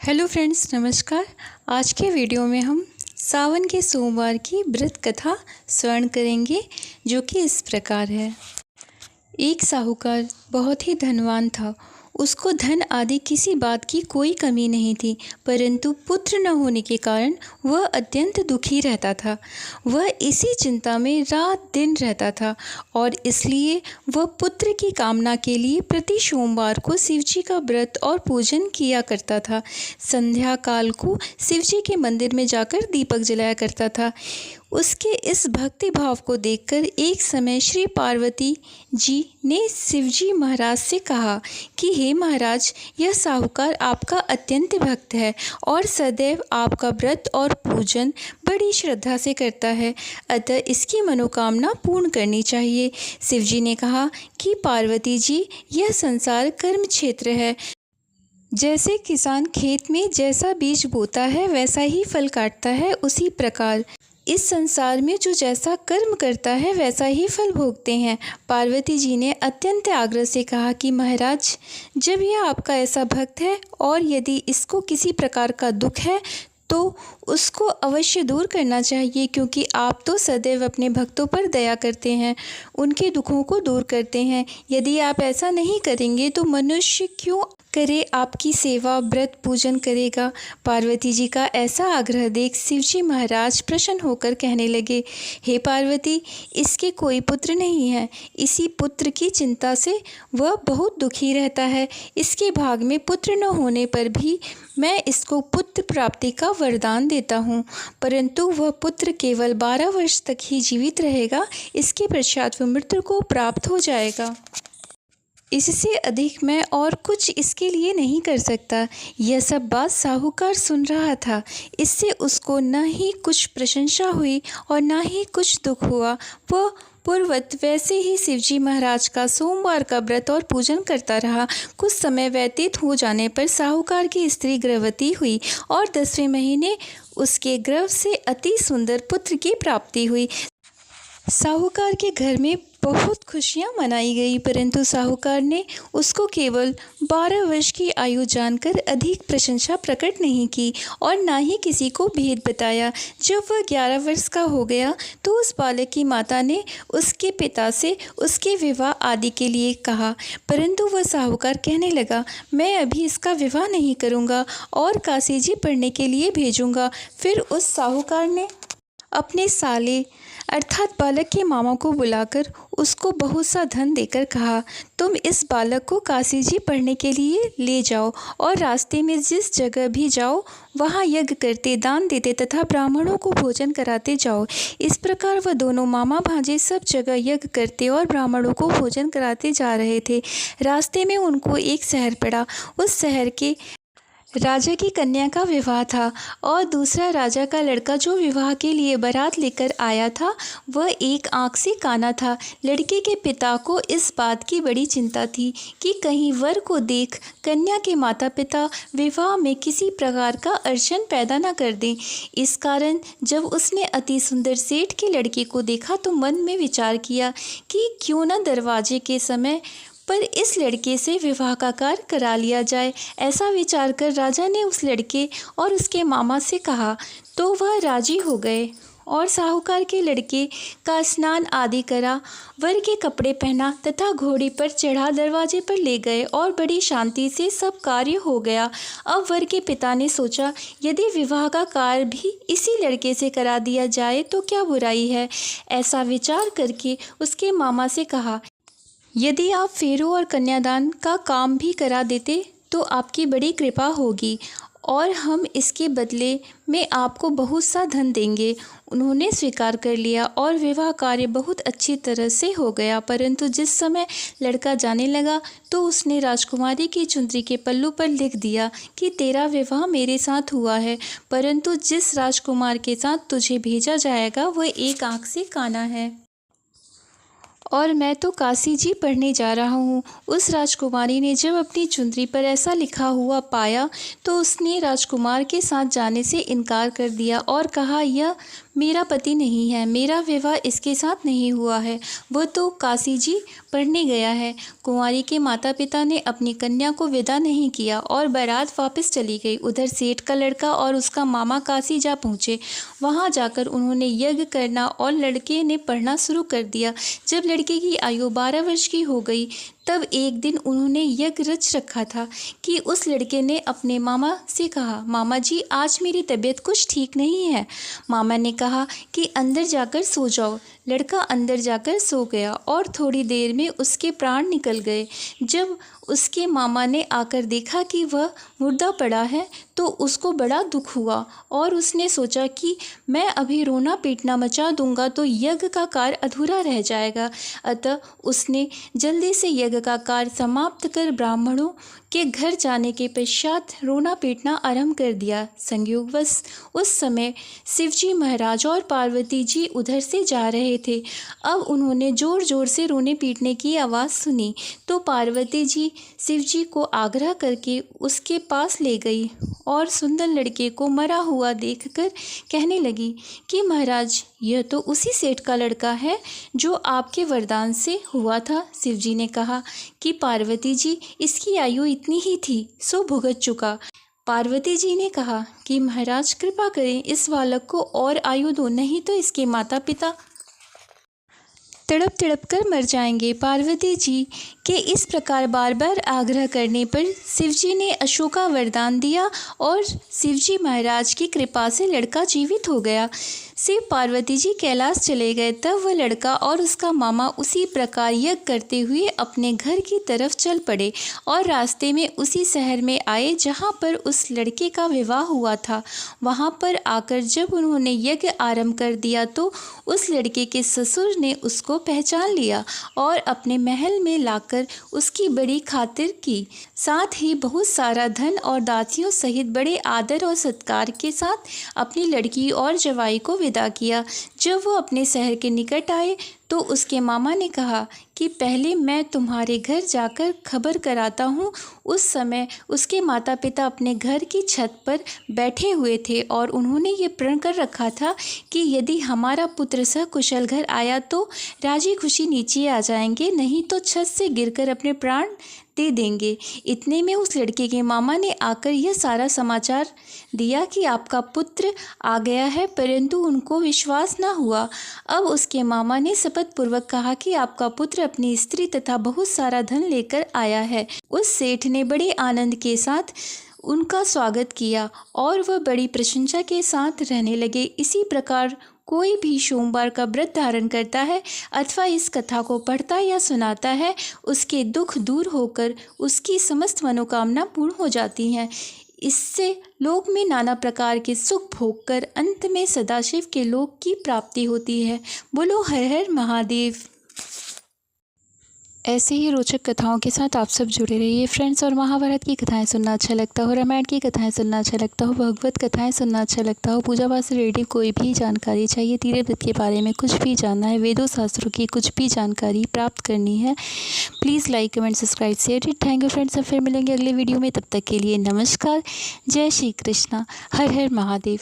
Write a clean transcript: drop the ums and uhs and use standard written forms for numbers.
Hello friends, नमस्कार। आज के वीडियो में हम सावन के सोमवार की व्रत कथा श्रवण करेंगे, जो कि इस प्रकार है। एक साहूकार बहुत ही धनवान था। उसको धन आदि किसी बात की कोई कमी नहीं थी, परंतु पुत्र न होने के कारण वह अत्यंत दुखी रहता था। वह इसी चिंता में रात दिन रहता था और इसलिए वह पुत्र की कामना के लिए प्रति सोमवार को शिवजी का व्रत और पूजन किया करता था। संध्या काल को शिवजी के मंदिर में जाकर दीपक जलाया करता था। उसके इस भक्ति भाव को देखकर एक समय श्री पार्वती जी ने शिवजी महाराज से कहा कि हे महाराज, यह साहूकार आपका अत्यंत भक्त है और सदैव आपका व्रत और पूजन बड़ी श्रद्धा से करता है, अतः इसकी मनोकामना पूर्ण करनी चाहिए। शिवजी ने कहा कि पार्वती जी, यह संसार कर्म क्षेत्र है। जैसे किसान खेत में जैसा बीज बोता है वैसा ही फल काटता है, उसी प्रकार इस संसार में जो जैसा कर्म करता है वैसा ही फल भोगते हैं। पार्वती जी ने अत्यंत आग्रह से कहा कि महाराज, जब यह आपका ऐसा भक्त है और यदि इसको किसी प्रकार का दुख है तो उसको अवश्य दूर करना चाहिए, क्योंकि आप तो सदैव अपने भक्तों पर दया करते हैं, उनके दुखों को दूर करते हैं। यदि आप ऐसा नहीं करेंगे तो मनुष्य क्यों करे आपकी सेवा, व्रत पूजन करेगा। पार्वती जी का ऐसा आग्रह देख शिवजी महाराज प्रसन्न होकर कहने लगे, हे पार्वती, इसके कोई पुत्र नहीं है। इसी पुत्र की चिंता से वह बहुत दुखी रहता है। इसके भाग में पुत्र न होने पर भी मैं इसको पुत्र प्राप्ति का वरदान देता हूँ, परंतु वह पुत्र केवल 12 वर्ष तक ही जीवित रहेगा। इसके पश्चात वह मृत्यु को प्राप्त हो जाएगा। इससे अधिक मैं और कुछ इसके लिए नहीं कर सकता। यह सब बात साहूकार सुन रहा था। इससे उसको न ही कुछ प्रशंसा हुई और न ही कुछ दुख हुआ। वह पूर्ववत वैसे ही शिवजी महाराज का सोमवार का व्रत और पूजन करता रहा। कुछ समय व्यतीत हो जाने पर साहूकार की स्त्री गर्भवती हुई और 10वें महीने उसके गर्भ से अति सुंदर पुत्र की प्राप्ति हुई। साहूकार के घर में बहुत खुशियां मनाई गई, परंतु साहूकार ने उसको केवल 12 वर्ष की आयु जानकर अधिक प्रशंसा प्रकट नहीं की और ना ही किसी को भेद बताया। जब वह 11 वर्ष का हो गया तो उस बालक की माता ने उसके पिता से उसके विवाह आदि के लिए कहा, परंतु वह साहूकार कहने लगा, मैं अभी इसका विवाह नहीं करूँगा और काशी जी पढ़ने के लिए भेजूँगा। फिर उस साहूकार ने अपने साले अर्थात बालक के मामा को बुलाकर उसको बहुत सा धन देकर कहा, तुम इस बालक को काशी जी पढ़ने के लिए ले जाओ और रास्ते में जिस जगह भी जाओ वहाँ यज्ञ करते, दान देते तथा ब्राह्मणों को भोजन कराते जाओ। इस प्रकार वह दोनों मामा भांजे सब जगह यज्ञ करते और ब्राह्मणों को भोजन कराते जा रहे थे। रास्ते में उनको एक शहर पड़ा। उस शहर के राजा की कन्या का विवाह था और दूसरा राजा का लड़का जो विवाह के लिए बारात लेकर आया था वह एक आंख से काना था। लड़के के पिता को इस बात की बड़ी चिंता थी कि कहीं वर को देख कन्या के माता पिता विवाह में किसी प्रकार का अड़चन पैदा न कर दें। इस कारण जब उसने अति सुंदर सेठ के लड़के को देखा तो मन में विचार किया कि क्यों न दरवाजे के समय पर इस लड़के से विवाह का कार्य करा लिया जाए। ऐसा विचार कर राजा ने उस लड़के और उसके मामा से कहा तो वह राजी हो गए और साहूकार के लड़के का स्नान आदि करा, वर के कपड़े पहना तथा घोड़ी पर चढ़ा दरवाजे पर ले गए और बड़ी शांति से सब कार्य हो गया। अब वर के पिता ने सोचा, यदि विवाह का कार्य भी इसी लड़के से करा दिया जाए तो क्या बुराई है। ऐसा विचार करके उसके मामा से कहा, यदि आप फेरों और कन्यादान का काम भी करा देते तो आपकी बड़ी कृपा होगी और हम इसके बदले में आपको बहुत सा धन देंगे। उन्होंने स्वीकार कर लिया और विवाह कार्य बहुत अच्छी तरह से हो गया। परंतु जिस समय लड़का जाने लगा तो उसने राजकुमारी की चुंदरी के पल्लू पर लिख दिया कि तेरा विवाह मेरे साथ हुआ है, परंतु जिस राजकुमार के साथ तुझे भेजा जाएगा वह एक आँख से काना है और मैं तो काशी जी पढ़ने जा रहा हूँ। उस राजकुमारी ने जब अपनी चुंदरी पर ऐसा लिखा हुआ पाया तो उसने राजकुमार के साथ जाने से इनकार कर दिया और कहा, यह मेरा पति नहीं है, मेरा विवाह इसके साथ नहीं हुआ है, वो तो काशी जी पढ़ने गया है। कुंवारी के माता पिता ने अपनी कन्या को विदा नहीं किया और बारात वापस चली गई। उधर सेठ का लड़का और उसका मामा काशी जा पहुँचे। वहाँ जाकर उन्होंने यज्ञ करना और लड़के ने पढ़ना शुरू कर दिया। जब लड़के की आयु 12 वर्ष की हो गई तब एक दिन उन्होंने यज्ञ रच रखा था कि उस लड़के ने अपने मामा से कहा, मामा जी आज मेरी तबीयत कुछ ठीक नहीं है। मामा ने कहा कि अंदर जाकर सो जाओ। लड़का अंदर जाकर सो गया और थोड़ी देर में उसके प्राण निकल गए। जब उसके मामा ने आकर देखा कि वह मुर्दा पड़ा है तो उसको बड़ा दुख हुआ और उसने सोचा कि मैं अभी रोना पीटना मचा दूंगा तो यज्ञ का कार्य अधूरा रह जाएगा। अतः उसने जल्दी से यज्ञ का कार्य समाप्त कर ब्राह्मणों के घर जाने के पश्चात रोना पीटना आरंभ कर दिया। संयोगवश उस समय शिवजी महाराज और पार्वती जी उधर से जा रहे थे। अब उन्होंने ज़ोर ज़ोर से रोने पीटने की आवाज़ सुनी तो पार्वती जी शिवजी को आग्रह करके उसके पास ले गई और सुंदर लड़के को मरा हुआ देखकर कहने लगी कि महाराज यह तो उसी सेठ का लड़का है जो आपके वरदान से हुआ था। शिवजी ने कहा कि पार्वती जी इसकी आयु इतनी ही थी सो भुगत चुका। पार्वती जी ने कहा कि महाराज कृपा करें इस बालक को और आयु दो, नहीं तो इसके माता पिता तड़प तड़प कर मर जाएंगे। पार्वती जी के इस प्रकार बार बार आग्रह करने पर शिवजी ने अशोका वरदान दिया और शिवजी महाराज की कृपा से लड़का जीवित हो गया। शिव पार्वती जी कैलाश चले गए। तब वह लड़का और उसका मामा उसी प्रकार यज्ञ करते हुए अपने घर की तरफ चल पड़े और रास्ते में उसी शहर में आए जहाँ पर उस लड़के का विवाह हुआ था। वहाँ पर आकर जब उन्होंने यज्ञ आरंभ कर दिया तो उस लड़के के ससुर ने उसको पहचान लिया और अपने महल में लाकर उसकी बड़ी खातिर की। साथ ही बहुत सारा धन और दासियों सहित बड़े आदर और सत्कार के साथ अपनी लड़की और जवाई को विदा किया। जब वो अपने शहर के निकट आए तो उसके मामा ने कहा कि पहले मैं तुम्हारे घर जाकर खबर कराता हूँ। उस समय उसके माता पिता अपने घर की छत पर बैठे हुए थे और उन्होंने ये प्रण कर रखा था कि यदि हमारा पुत्र सकुशल घर आया तो राजी खुशी नीचे आ जाएंगे, नहीं तो छत से गिरकर अपने प्राण दे देंगे। इतने में उस लड़के के मामा ने आकर यह सारा समाचार दिया कि आपका पुत्र आ गया है, परंतु उनको विश्वास न हुआ। अब उसके मामा ने शपथ पूर्वक कहा कि आपका पुत्र अपनी स्त्री तथा बहुत सारा धन लेकर आया है। उस सेठ ने बड़े आनंद के साथ उनका स्वागत किया और वह बड़ी प्रशंसा के साथ रहने लगे। इसी प्रकार कोई भी सोमवार का व्रत धारण करता है अथवा इस कथा को पढ़ता या सुनाता है, उसके दुख दूर होकर उसकी समस्त मनोकामना पूर्ण हो जाती हैं। इससे लोक में नाना प्रकार के सुख भोग कर अंत में सदाशिव के लोक की प्राप्ति होती है। बोलो हर हर महादेव। ऐसे ही रोचक कथाओं के साथ आप सब जुड़े रहिए फ्रेंड्स। और महाभारत की कथाएं सुनना अच्छा लगता हो, रामायण की कथाएं सुनना अच्छा लगता हो, भगवत कथाएं सुनना अच्छा लगता हो, पूजा पाठ से रिलेटेड कोई भी जानकारी चाहिए, तीर्थ व्रत के बारे में कुछ भी जानना है, वेदों शास्त्रों की कुछ भी जानकारी प्राप्त करनी है, please like comment subscribe share it. Thank you friends. अब फिर मिलेंगे अगले वीडियो में, तब तक के लिए नमस्कार, जय श्री कृष्णा, हर हर महादेव।